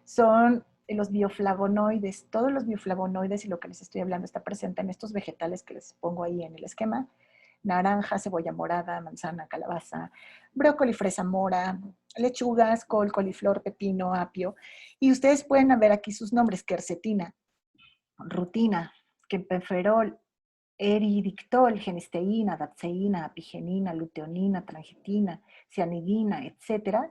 A: son los bioflavonoides. Todos los bioflavonoides, y lo que les estoy hablando está presente en estos vegetales que les pongo ahí en el esquema: naranja, cebolla morada, manzana, calabaza, brócoli, fresa mora, lechugas, col, coliflor, pepino, apio. Y ustedes pueden ver aquí sus nombres: quercetina, rutina, quempeferol, eridictol, genisteína, dapseína, apigenina, luteonina, trangitina, cianidina, etc.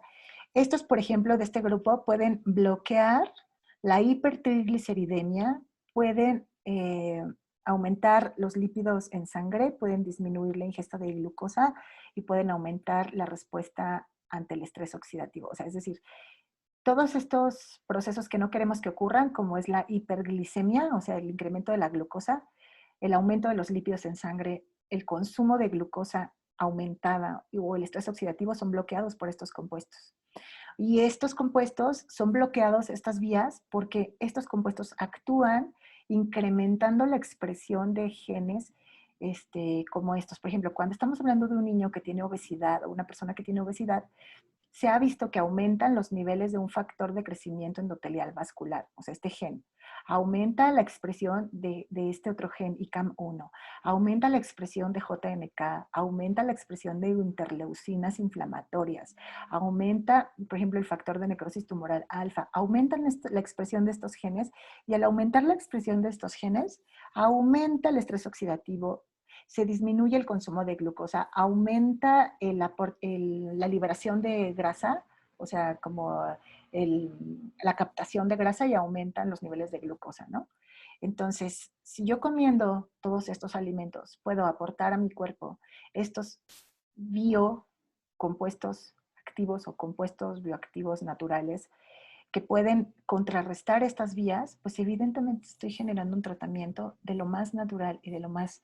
A: Estos, por ejemplo, de este grupo pueden bloquear la hipertrigliceridemia, pueden aumentar los lípidos en sangre, pueden disminuir la ingesta de glucosa y pueden aumentar la respuesta ante el estrés oxidativo. O sea, es decir, todos estos procesos que no queremos que ocurran, como es la hiperglicemia, o sea, el incremento de la glucosa, el aumento de los lípidos en sangre, el consumo de glucosa aumentada o el estrés oxidativo, son bloqueados por estos compuestos. Y estos compuestos son bloqueados, estas vías, porque estos compuestos actúan incrementando la expresión de genes como estos. Por ejemplo, cuando estamos hablando de un niño que tiene obesidad o una persona que tiene obesidad, se ha visto que aumentan los niveles de un factor de crecimiento endotelial vascular, o sea, este gen. Aumenta la expresión de este otro gen, ICAM1. Aumenta la expresión de JNK. Aumenta la expresión de interleucinas inflamatorias. Aumenta, por ejemplo, el factor de necrosis tumoral alfa. Aumentan la expresión de estos genes, y al aumentar la expresión de estos genes, aumenta el estrés oxidativo, se disminuye el consumo de glucosa, aumenta la liberación de grasa, o sea, como la captación de grasa, y aumentan los niveles de glucosa, ¿no? Entonces, si yo comiendo todos estos alimentos puedo aportar a mi cuerpo estos biocompuestos activos o compuestos bioactivos naturales que pueden contrarrestar estas vías, pues evidentemente estoy generando un tratamiento de lo más natural y de lo más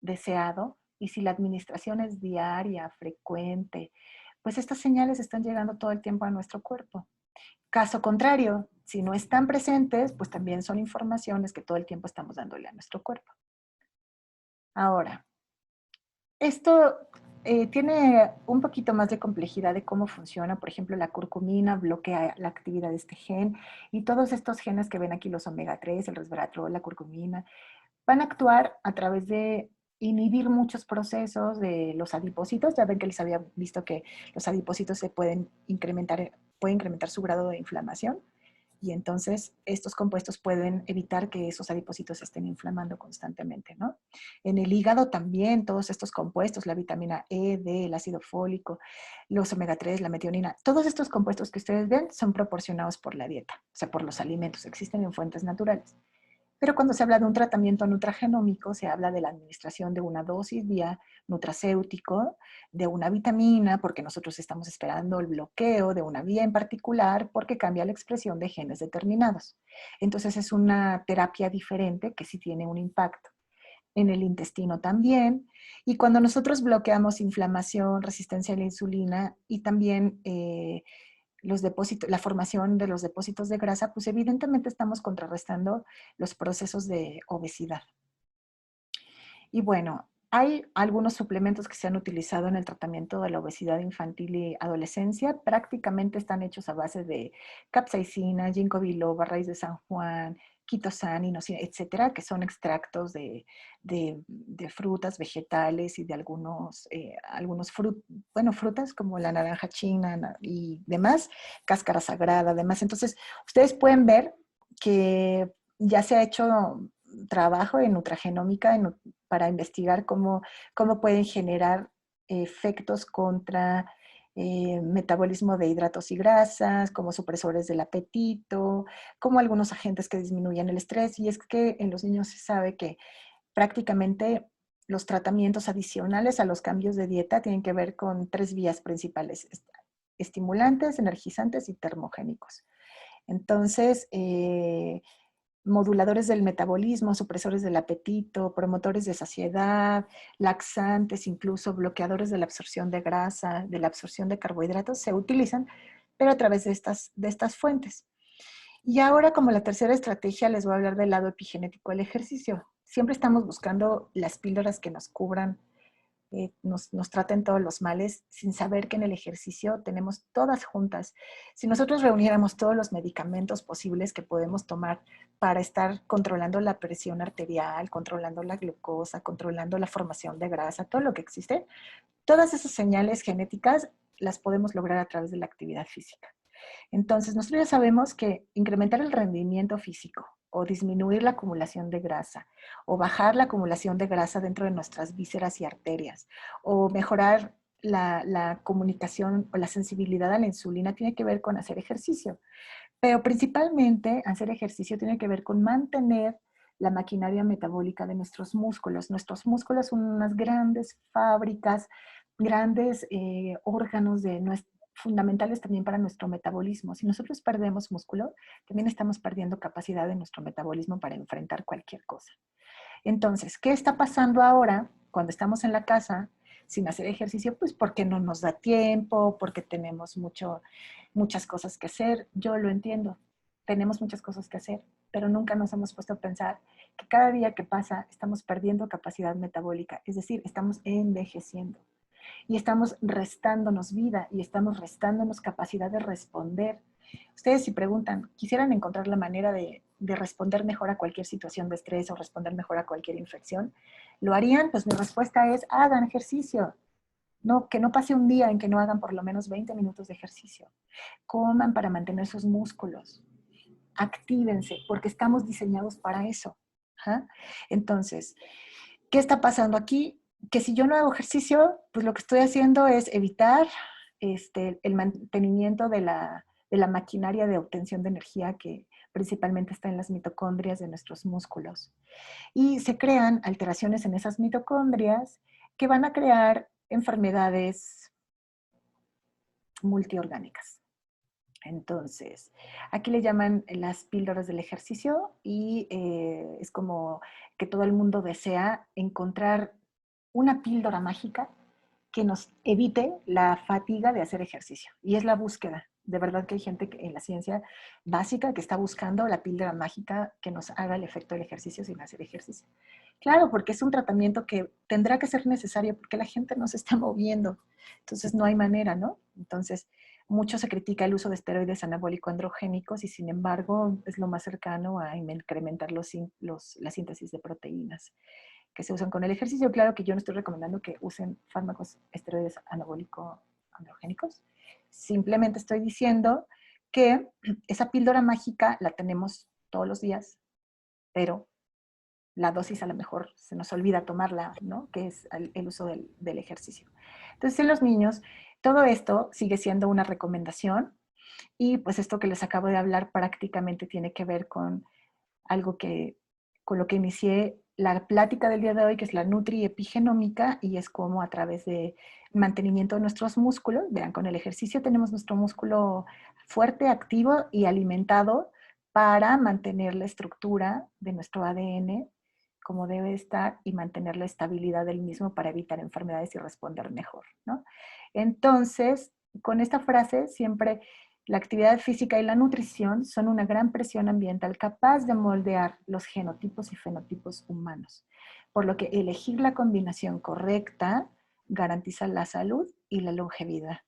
A: deseado. Y si la administración es diaria, frecuente, pues estas señales están llegando todo el tiempo a nuestro cuerpo. Caso contrario, si no están presentes, pues también son informaciones que todo el tiempo estamos dándole a nuestro cuerpo. Ahora, esto tiene un poquito más de complejidad de cómo funciona. Por ejemplo, la curcumina bloquea la actividad de este gen, y todos estos genes que ven aquí, los omega 3, el resveratrol, la curcumina, van a actuar a través de inhibir muchos procesos de los adipocitos. Ya ven que les había visto que los adipocitos pueden incrementar su grado de inflamación, y entonces estos compuestos pueden evitar que esos adipocitos se estén inflamando constantemente, ¿no? En el hígado también todos estos compuestos, la vitamina E, D, el ácido fólico, los omega 3, la metionina, todos estos compuestos que ustedes ven son proporcionados por la dieta, o sea, por los alimentos, existen en fuentes naturales. Pero cuando se habla de un tratamiento nutragenómico, se habla de la administración de una dosis vía nutracéutico, de una vitamina, porque nosotros estamos esperando el bloqueo de una vía en particular, porque cambia la expresión de genes determinados. Entonces es una terapia diferente que sí tiene un impacto en el intestino también. Y cuando nosotros bloqueamos inflamación, resistencia a la insulina y también los depósitos, la formación de los depósitos de grasa, pues evidentemente estamos contrarrestando los procesos de obesidad. Y bueno, hay algunos suplementos que se han utilizado en el tratamiento de la obesidad infantil y adolescencia. Prácticamente están hechos a base de capsaicina, ginkgo biloba, raíz de San Juan, quitosan, inosina, etcétera, que son extractos de frutas, vegetales y de frutas como la naranja china y demás, cáscara sagrada, demás. Entonces, ustedes pueden ver que ya se ha hecho trabajo en nutragenómica para investigar cómo pueden generar efectos contra metabolismo de hidratos y grasas, como supresores del apetito, como algunos agentes que disminuyen el estrés. Y es que en los niños se sabe que prácticamente los tratamientos adicionales a los cambios de dieta tienen que ver con 3 vías principales: estimulantes, energizantes y termogénicos. Entonces, moduladores del metabolismo, supresores del apetito, promotores de saciedad, laxantes, incluso bloqueadores de la absorción de grasa, de la absorción de carbohidratos, se utilizan, pero a través de estas fuentes. Y ahora, como la tercera estrategia, les voy a hablar del lado epigenético del ejercicio. Siempre estamos buscando las píldoras que nos cubran, nos traten todos los males, sin saber que en el ejercicio tenemos todas juntas. Si nosotros reuniéramos todos los medicamentos posibles que podemos tomar para estar controlando la presión arterial, controlando la glucosa, controlando la formación de grasa, todo lo que existe, todas esas señales genéticas las podemos lograr a través de la actividad física. Entonces, nosotros ya sabemos que incrementar el rendimiento físico o disminuir la acumulación de grasa o bajar la acumulación de grasa dentro de nuestras vísceras y arterias o mejorar la comunicación o la sensibilidad a la insulina tiene que ver con hacer ejercicio. Pero principalmente hacer ejercicio tiene que ver con mantener la maquinaria metabólica de nuestros músculos. Nuestros músculos son unas grandes fábricas, grandes órganos fundamentales también para nuestro metabolismo. Si nosotros perdemos músculo, también estamos perdiendo capacidad de nuestro metabolismo para enfrentar cualquier cosa. Entonces, ¿qué está pasando ahora cuando estamos en la casa sin hacer ejercicio? Pues porque no nos da tiempo, porque tenemos muchas cosas que hacer. Yo lo entiendo, tenemos muchas cosas que hacer, pero nunca nos hemos puesto a pensar que cada día que pasa estamos perdiendo capacidad metabólica, es decir, estamos envejeciendo y estamos restándonos vida y estamos restándonos capacidad de responder. Ustedes si preguntan, ¿quisieran encontrar la manera de responder mejor a cualquier situación de estrés o responder mejor a cualquier infección? ¿Lo harían? Pues mi respuesta es, hagan ejercicio. No, que no pase un día en que no hagan por lo menos 20 minutos de ejercicio. Coman para mantener sus músculos. Actívense, porque estamos diseñados para eso. ¿Ah? Entonces, ¿qué está pasando aquí? Que si yo no hago ejercicio, pues lo que estoy haciendo es evitar el mantenimiento de la maquinaria de obtención de energía que principalmente está en las mitocondrias de nuestros músculos. Y se crean alteraciones en esas mitocondrias que van a crear enfermedades multiorgánicas. Entonces, aquí le llaman las píldoras del ejercicio y es como que todo el mundo desea encontrar una píldora mágica que nos evite la fatiga de hacer ejercicio. Y es la búsqueda. De verdad que hay gente en la ciencia básica que está buscando la píldora mágica que nos haga el efecto del ejercicio sin hacer ejercicio. Claro, porque es un tratamiento que tendrá que ser necesario porque la gente no se está moviendo. Entonces no hay manera, ¿no? Entonces, mucho se critica el uso de esteroides anabólico-androgénicos y sin embargo es lo más cercano a incrementar la síntesis de proteínas que se usan con el ejercicio. Claro que yo no estoy recomendando que usen fármacos esteroides anabólico-androgénicos. Simplemente estoy diciendo que esa píldora mágica la tenemos todos los días, pero la dosis a lo mejor se nos olvida tomarla, ¿no? Que es el uso del ejercicio. Entonces, en los niños, todo esto sigue siendo una recomendación y pues esto que les acabo de hablar prácticamente tiene que ver con algo que con lo que inicié la plática del día de hoy, que es la nutriepigenómica, y es como a través de mantenimiento de nuestros músculos, vean, con el ejercicio tenemos nuestro músculo fuerte, activo y alimentado para mantener la estructura de nuestro ADN como debe estar y mantener la estabilidad del mismo para evitar enfermedades y responder mejor, ¿no? Entonces, con esta frase siempre la actividad física y la nutrición son una gran presión ambiental capaz de moldear los genotipos y fenotipos humanos, por lo que elegir la combinación correcta garantiza la salud y la longevidad.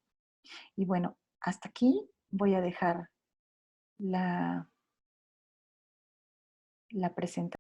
A: Y bueno, hasta aquí voy a dejar la presentación.